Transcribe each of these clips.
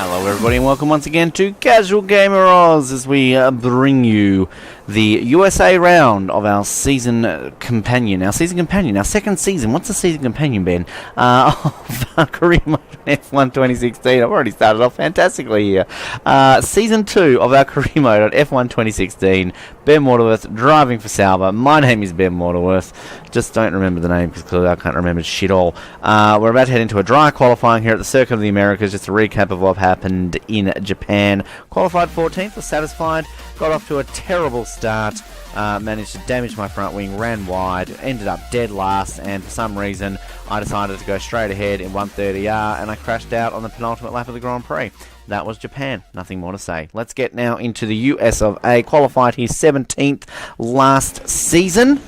Hello everybody and welcome once again to Casual Gamer Oz as we bring you the USA round of our season companion. Our second season. What's the season companion, Ben? Of Career Mode F1 2016. I've already started off fantastically here. Season 2 of our Career Mode on F1 2016. Ben Waterworth driving for Sauber. My name is Ben Waterworth. Just don't remember the name because clearly I can't remember shit all. We're about to head into a dry qualifying here at the Circuit of the Americas. Just a recap of what happened in Japan. Qualified 14th, was satisfied. Got off to a terrible start. Managed to damage my front wing, ran wide, ended up dead last, and for some reason I decided to go straight ahead in 130R and I crashed out on the penultimate lap of the Grand Prix. That was Japan. Nothing more to say. Let's get now into the US of A. Qualified here 17th last season,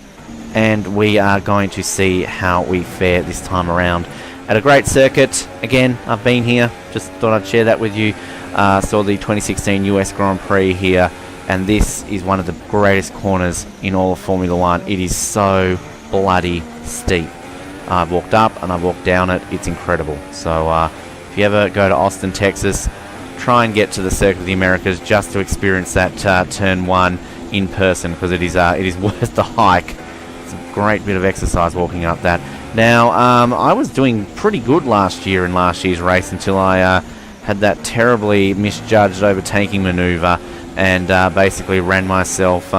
and we are going to see how we fare this time around. At a great circuit. Again, I've been here. Just thought I'd share that with you. Saw the 2016 US Grand Prix here, and this is one of the greatest corners in all of Formula 1. It is so bloody steep. I've walked up and I've walked down it. It's incredible. So if you ever go to Austin, Texas, try and get to the Circuit of the Americas just to experience that turn 1 in person, because it is worth the hike. It's a great bit of exercise walking up that. Now, I was doing pretty good last year in last year's race until I had that terribly misjudged overtaking manoeuvre and basically ran myself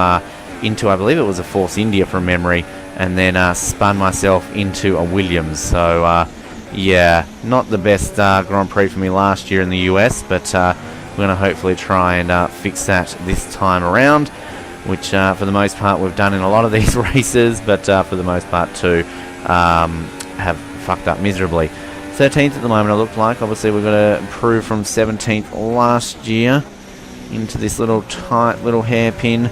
into, I believe it was a Force India from memory, and then spun myself into a Williams. So, yeah, not the best Grand Prix for me last year in the US, but we're going to hopefully try and fix that this time around, which for the most part we've done in a lot of these races, but for the most part too have fucked up miserably. 13th at the moment it looked like. Obviously we've got to improve from 17th last year into this little tight little hairpin.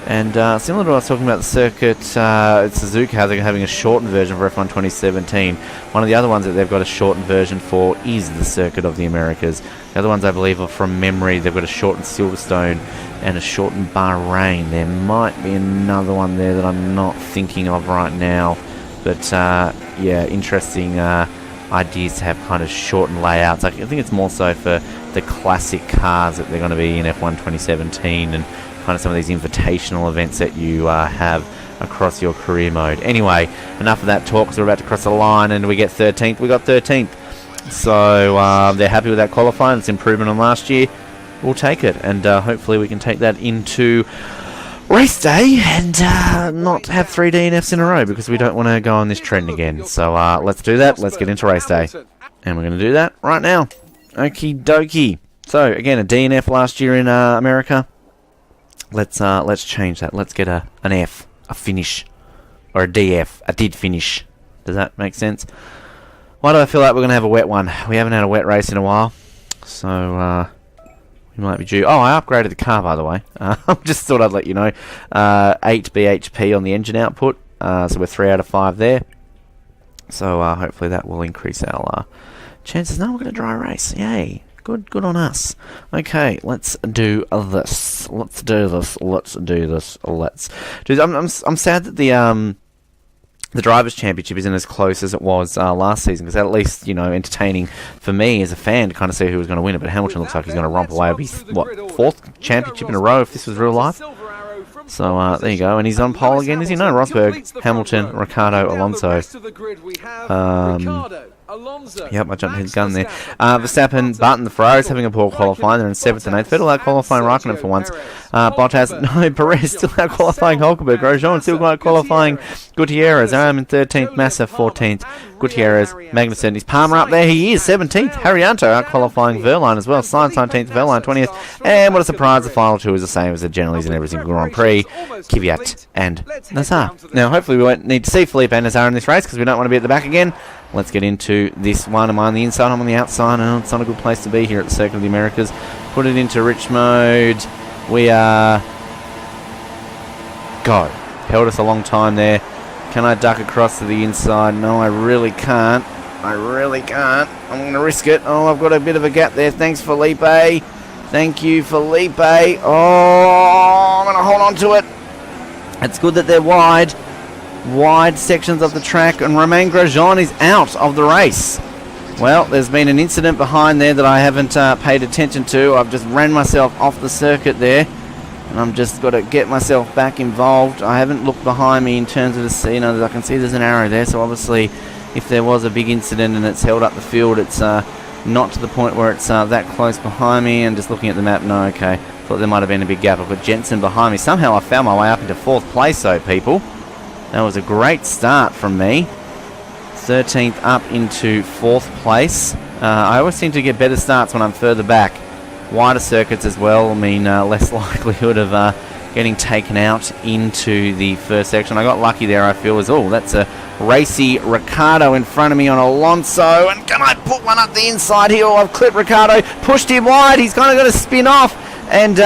And similar to what I was talking about the circuit, Suzuka, they're having a shortened version for F1 2017. One of the other ones that they've got a shortened version for is the Circuit of the Americas. The other ones, I believe, are from memory. They've got a shortened Silverstone and a shortened Bahrain. There might be another one there that I'm not thinking of right now. But, yeah, interesting ideas to have kind of shortened layouts. I think it's more so for the classic cars that they're going to be in F1 2017 and kind of some of these invitational events that you have across your career mode. Anyway, enough of that talk, because we're about to cross the line and we get 13th. We got 13th. So they're happy with that qualifying. It's improvement on last year. We'll take it, and hopefully we can take that into race day and not have 3 DNFs in a row, because we don't want to go on this trend again. So let's do that. Let's get into race day. And we're going to do that right now. Okie dokie. So again, a DNF last year in America. Let's change that. Let's get an F, a finish, or a DF, a did finish. Does that make sense? Why do I feel like we're going to have a wet one? We haven't had a wet race in a while, so we might be due. Oh, I upgraded the car, by the way. Just thought I'd let you know. 8 bhp on the engine output, so we're 3 out of 5 there. So hopefully that will increase our chances. Now we're going to dry race. Yay. Good on us. Okay, let's do this. Let's do this. I'm sad that the Drivers' Championship isn't as close as it was last season, because at least, you know, entertaining for me as a fan to kind of see who was going to win it. But Hamilton looks like he's going to romp away with his, fourth championship in a row if this was real life. So there you go, and he's on pole again, is he? No, Rosberg, Hamilton, Ricciardo, Alonso. Yep, I jumped his gun there. Verstappen, Button, the Ferraris having a poor qualifying. They're in 7th and 8th. Vettel out qualifying Raikkonen for once. Bottas, no, Perez still out qualifying Hulkenberg. Grosjean still out qualifying Gutierrez. I'm in 13th, Massa 14th. Gutierrez, Magnussen. Is Palmer up there? He is 17th. Haryanto out qualifying Verline as well. Sainz 19th, Verline 20th. And what a surprise, the final two is the same as it generally is in every single Grand Prix. Kvyat and Nazar. Now, hopefully we won't need to see Felipe and Nazar in this race, because we don't want to be at the back again. Let's get into this one. Am I on the inside? I'm on the outside. Oh, it's not a good place to be here at the Circuit of the Americas. Put it into rich mode. We are... Go. Held us a long time there. Can I duck across to the inside? No, I really can't. I'm going to risk it. Oh, I've got a bit of a gap there. Thanks, Felipe. Thank you, Felipe. Oh, I'm going to hold on to it. It's good that they're wide sections of the track, and Romain Grosjean is out of the race. Well, there's been an incident behind there that I haven't paid attention to. I've just ran myself off the circuit there, and I'm just got to get myself back involved. I haven't looked behind me in terms of the scene. I can see there's an arrow there, so obviously if there was a big incident and it's held up the field, it's not to the point where it's that close behind me. And just looking at the map, no, okay. Thought there might have been a big gap. I've got Jensen behind me. Somehow I found my way up into 4th place, though, people. That was a great start from me. 13th up into 4th place. I always seem to get better starts when I'm further back. Wider circuits as well mean less likelihood of getting taken out into the first section. I got lucky there, I feel, that's a racy Ricciardo in front of me on Alonso. And can I put one up the inside here? I've clipped Ricciardo, pushed him wide. He's kind of going to spin off. And,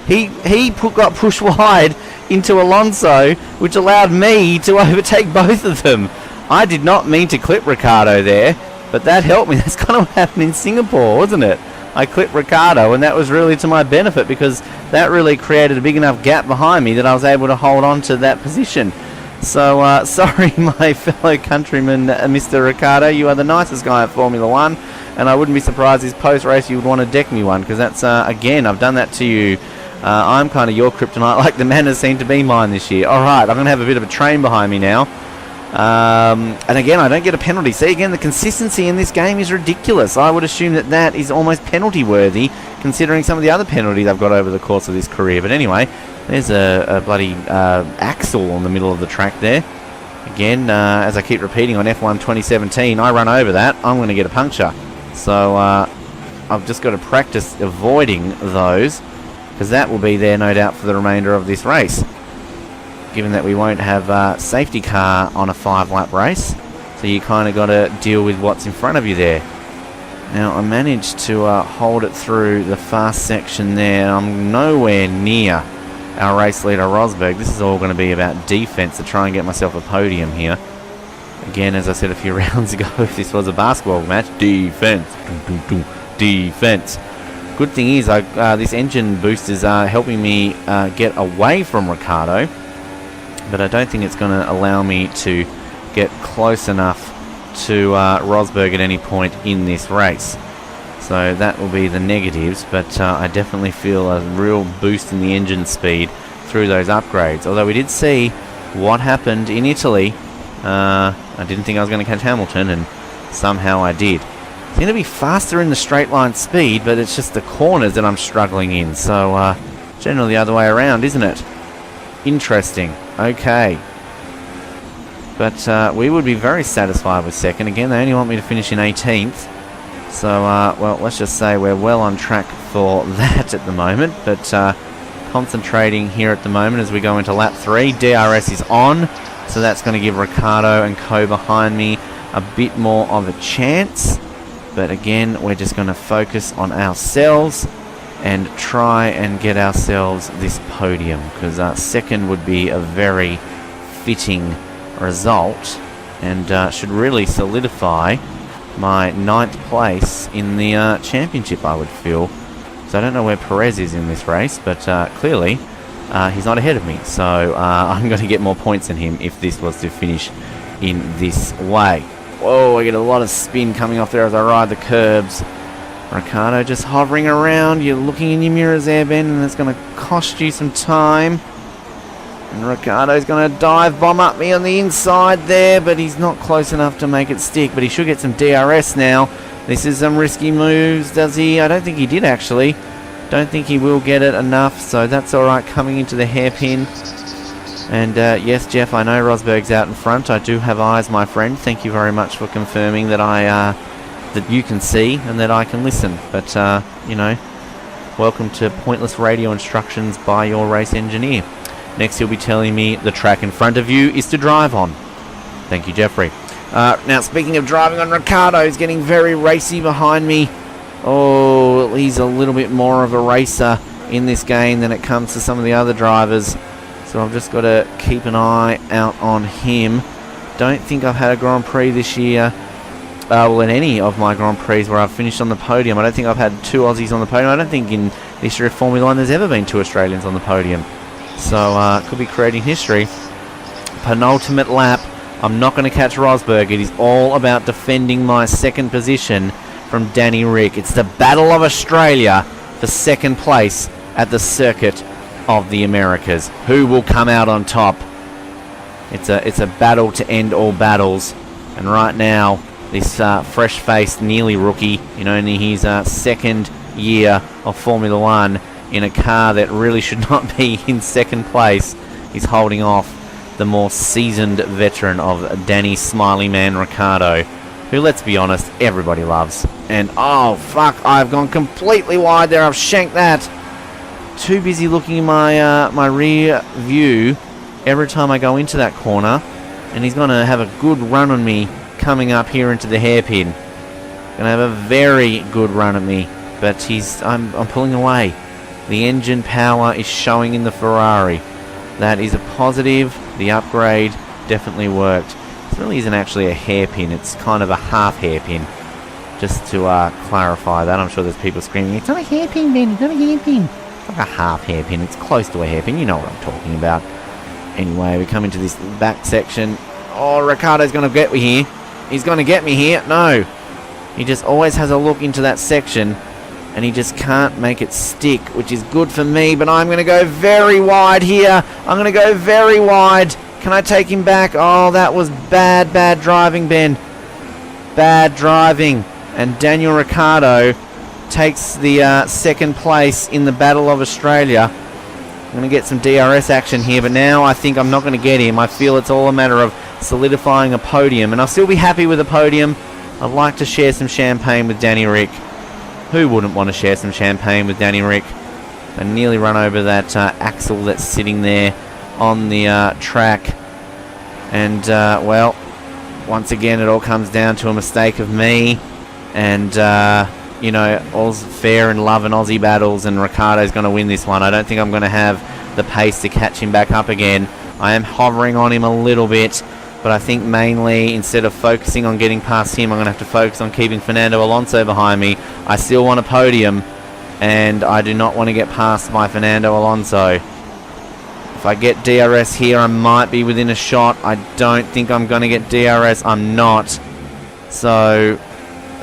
he got pushed wide into Alonso, which allowed me to overtake both of them. I did not mean to clip Ricciardo there, but that helped me. That's kind of what happened in Singapore, wasn't it? I clipped Ricciardo, and that was really to my benefit because that really created a big enough gap behind me that I was able to hold on to that position. So, sorry, my fellow countryman, Mr. Ricciardo. You are the nicest guy at Formula 1, and I wouldn't be surprised if post-race you would want to deck me one, because that's, again, I've done that to you. I'm kind of your kryptonite, like the manners seem to be mine this year. All right, I'm going to have a bit of a train behind me now. And again, I don't get a penalty. See, again, the consistency in this game is ridiculous. I would assume that is almost penalty worthy, considering some of the other penalties I've got over the course of this career. But anyway, there's a bloody axle on the middle of the track there. Again, as I keep repeating on F1 2017, I run over that, I'm going to get a puncture. So I've just got to practice avoiding those, because that will be there, no doubt, for the remainder of this race, given that we won't have a safety car on a 5-lap race. So you kind of got to deal with what's in front of you there. Now, I managed to hold it through the fast section there. I'm nowhere near our race leader, Rosberg. This is all going to be about defense to try and get myself a podium here. Again, as I said a few rounds ago, if this was a basketball match, defense. Defense. Good thing is, this engine boost is helping me get away from Ricciardo, but I don't think it's going to allow me to get close enough to Rosberg at any point in this race. So that will be the negatives, but I definitely feel a real boost in the engine speed through those upgrades. Although we did see what happened in Italy. I didn't think I was going to catch Hamilton, and somehow I did. Seem to be faster in the straight line speed, but it's just the corners that I'm struggling in. So generally the other way around, isn't it? Interesting. Okay. But we would be very satisfied with second. Again, they only want me to finish in 18th. So, well, let's just say we're well on track for that at the moment. But concentrating here at the moment as we go into lap 3. DRS is on, so that's going to give Ricciardo and Co behind me a bit more of a chance. But again, we're just going to focus on ourselves and try and get ourselves this podium, because second would be a very fitting result and should really solidify my 9th place in the championship, I would feel. So I don't know where Perez is in this race, but clearly he's not ahead of me, so I'm going to get more points than him if this was to finish in this way. Whoa, I get a lot of spin coming off there as I ride the curbs. Ricciardo just hovering around. You're looking in your mirrors there, Ben, and it's going to cost you some time. And Ricciardo's going to dive bomb up me on the inside there, but he's not close enough to make it stick. But he should get some DRS now. This is some risky moves, does he? I don't think he did, actually. Don't think he will get it enough, so that's all right coming into the hairpin. And yes, Jeff, I know Rosberg's out in front. I do have eyes, my friend. Thank you very much for confirming that that you can see and that I can listen. But, you know, welcome to pointless radio instructions by your race engineer. Next, he'll be telling me the track in front of you is to drive on. Thank you, Jeffrey. Now, speaking of driving on, Ricciardo's getting very racy behind me. Oh, he's a little bit more of a racer in this game than it comes to some of the other drivers. So I've just got to keep an eye out on him. Don't think I've had a Grand Prix this year. Well, in any of my Grand Prix where I've finished on the podium. I don't think I've had 2 Aussies on the podium. I don't think in the history of Formula 1 there's ever been 2 Australians on the podium. So could be creating history. Penultimate lap I'm not going to catch Rosberg. It is all about defending my second position from Danny Rick. It's the Battle of Australia for second place at the Circuit of the Americas. Who will come out on top? It's a battle to end all battles. And right now, this fresh-faced, nearly rookie, in only his second year of Formula One, in a car that really should not be in second place, is holding off the more seasoned veteran of Danny Smiley Man Ricciardo, who, let's be honest, everybody loves. And oh fuck, I've gone completely wide there. I've shanked that. Too busy looking in my my rear view every time I go into that corner, and he's gonna have a good run on me coming up here into the hairpin. Gonna have a very good run at me, but I'm pulling away. The engine power is showing in the Ferrari. That is a positive. The upgrade definitely worked. This really isn't actually a hairpin. It's kind of a half hairpin. Just to clarify that. I'm sure there's people screaming, it's not a hairpin, Ben. It's not a hairpin. It's like a half hairpin. It's close to a hairpin. You know what I'm talking about. Anyway, we come into this back section. Oh, Ricciardo's going to get me here. He's going to get me here. No. He just always has a look into that section, and he just can't make it stick, which is good for me, but I'm going to go very wide here. I'm going to go very wide. Can I take him back? Oh, that was bad driving, Ben. Bad driving. And Daniel Ricciardo takes the second place in the Battle of Australia. I'm going to get some DRS action here, but now I think I'm not going to get him. I feel it's all a matter of solidifying a podium, and I'll still be happy with a podium. I'd like to share some champagne with Danny Rick. Who wouldn't want to share some champagne with Danny Rick? I nearly run over that axle that's sitting there on the track. And, well, once again, it all comes down to a mistake of me. And, you know, all's fair in love and Aussie battles, and Ricciardo's going to win this one. I don't think I'm going to have the pace to catch him back up again. I am hovering on him a little bit, but I think mainly, instead of focusing on getting past him, I'm going to have to focus on keeping Fernando Alonso behind me. I still want a podium, and I do not want to get past my Fernando Alonso. If I get DRS here, I might be within a shot. I don't think I'm going to get DRS. I'm not. So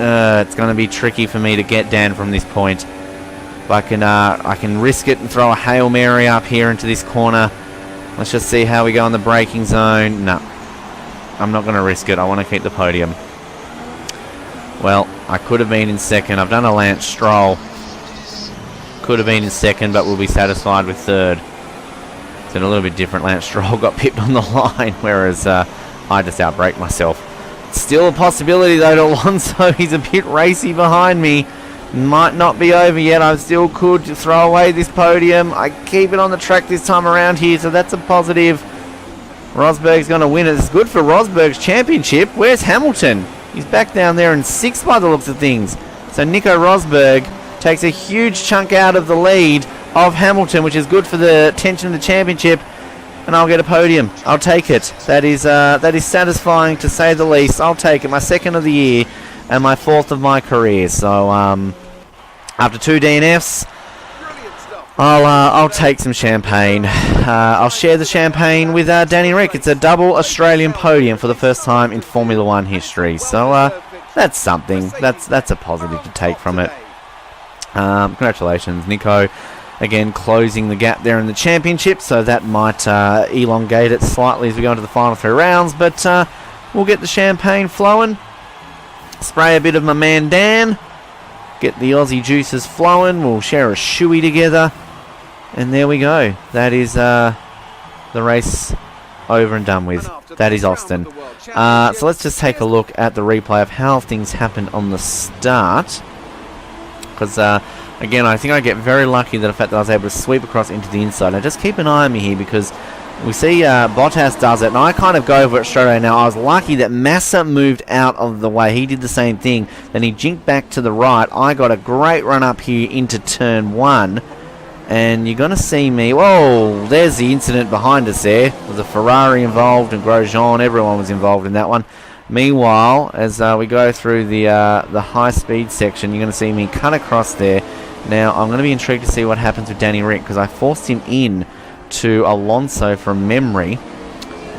it's going to be tricky for me to get Dan from this point. If I can risk it and throw a Hail Mary up here into this corner. Let's just see how we go in the braking zone. No, I'm not going to risk it. I want to keep the podium. Well, I could have been in second. I've done a Lance Stroll. Could have been in second, but we'll be satisfied with third. It's a little bit different. Lance Stroll got pipped on the line, whereas I just outbraked myself. Still a possibility, though, to Alonso. He's a bit racy behind me. Might not be over yet. I still could throw away this podium. I keep it on the track this time around here, so that's a positive. Rosberg's going to win it. It's good for Rosberg's championship. Where's Hamilton? He's back down there in 6th by the looks of things. So Nico Rosberg takes a huge chunk out of the lead of Hamilton, which is good for the tension of the championship, and I'll get a podium. I'll take it. That is satisfying, to say the least. I'll take it. My second of the year and my 4th of my career. So after 2 DNFs, I'll take some champagne. I'll share the champagne with Danny Rick. It's a double Australian podium for the first time in Formula One history. So that's something. That's a positive to take from it. Congratulations, Nico. Again, closing the gap there in the championship, so that might elongate it slightly as we go into the final 3 rounds, but we'll get the champagne flowing, spray a bit of my man Dan, get the Aussie juices flowing, we'll share a shoey together, and there we go. That is the race over and done with. That is Austin. So let's just take a look at the replay of how things happened on the start, because again, I think I get very lucky that the fact that I was able to sweep across into the inside. Now, just keep an eye on me here, because we see Bottas does it, and I kind of go over it straight away. Now, I was lucky that Massa moved out of the way. He did the same thing. Then he jinked back to the right. I got a great run up here into turn 1, and you're going to see me... Whoa, there's the incident behind us there. There was a Ferrari involved, and Grosjean. Everyone was involved in that one. Meanwhile, as we go through the high-speed section, you're going to see me cut across there. Now, I'm going to be intrigued to see what happens with Danny Rick, because I forced him in to Alonso from memory.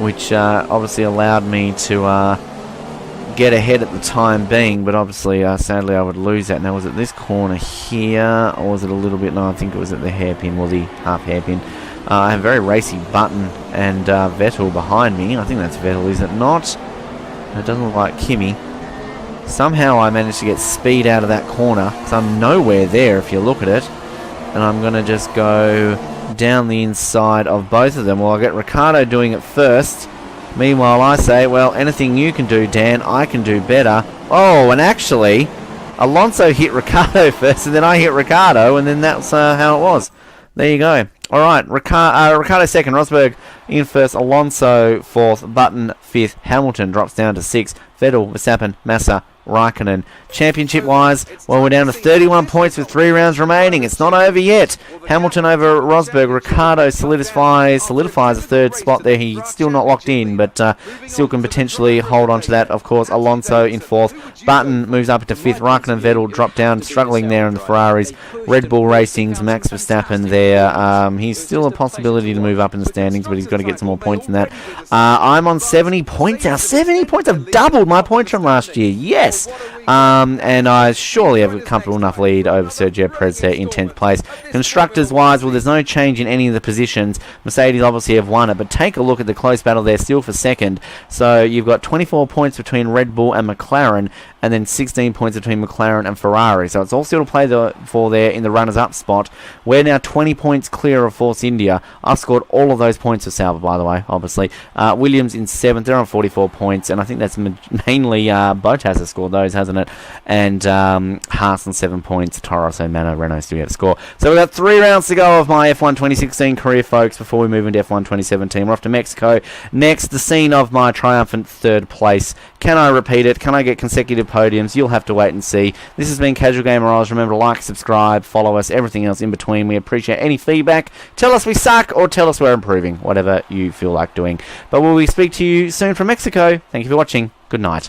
which obviously allowed me to get ahead at the time being, but obviously sadly I would lose that. Now, was it this corner here, or was it a little bit? No, I think it was at the hairpin, well, the half hairpin. I have a very racy Button and Vettel behind me. I think that's Vettel, is it not? It doesn't look like Kimi. Somehow I managed to get speed out of that corner, because I'm nowhere there if you look at it. And I'm going to just go down the inside of both of them. Well, I'll get Ricciardo doing it first. Meanwhile, I say, well, anything you can do, Dan, I can do better. Oh, and actually, Alonso hit Ricciardo first, and then I hit Ricciardo, and then that's how it was. There you go. All right, Ricciardo second, Rosberg in first, Alonso fourth, Button fifth, Hamilton drops down to sixth, Vettel, Verstappen, Massa, Raikkonen. Championship-wise, well, we're down to 31 points with 3 rounds remaining. It's not over yet. Hamilton over Rosberg. Ricciardo solidifies a third spot there. He's still not locked in, but still can potentially hold on to that. Of course, Alonso in fourth. Button moves up into fifth. Raikkonen and Vettel drop down, struggling there in the Ferraris. Red Bull Racing's Max Verstappen there. He's still a possibility to move up in the standings, but he's got to get some more points than that. I'm on 70 points now. 70 points. I've doubled my points from last year. Yes. And I surely have a comfortable enough lead over Sergio Perez there in 10th place. Constructors-wise, well, there's no change in any of the positions. Mercedes obviously have won it, but take a look at the close battle there, still for second. So you've got 24 points between Red Bull and McLaren, and then 16 points between McLaren and Ferrari. So it's all still to play for there in the runners-up spot. We're now 20 points clear of Force India. I've scored all of those points for Sauber, by the way, obviously. Williams in 7th. They're on 44 points, and I think that's mainly Bottas has scored those, hasn't it? And Haas on 7 points. Toro Rosso, Manor, Renault still yet to score. So we've got 3 rounds to go of my F1 2016 career, folks, before we move into F1 2017. We're off to Mexico. Next, the scene of my triumphant 3rd place. Can I repeat it? Can I get consecutive podiums? You'll have to wait and see. This has been Casual Gamer Oz. Remember to like, subscribe, follow us, everything else in between. We appreciate any feedback. Tell us we suck or tell us we're improving. Whatever you feel like doing. But will we speak to you soon from Mexico? Thank you for watching. Good night.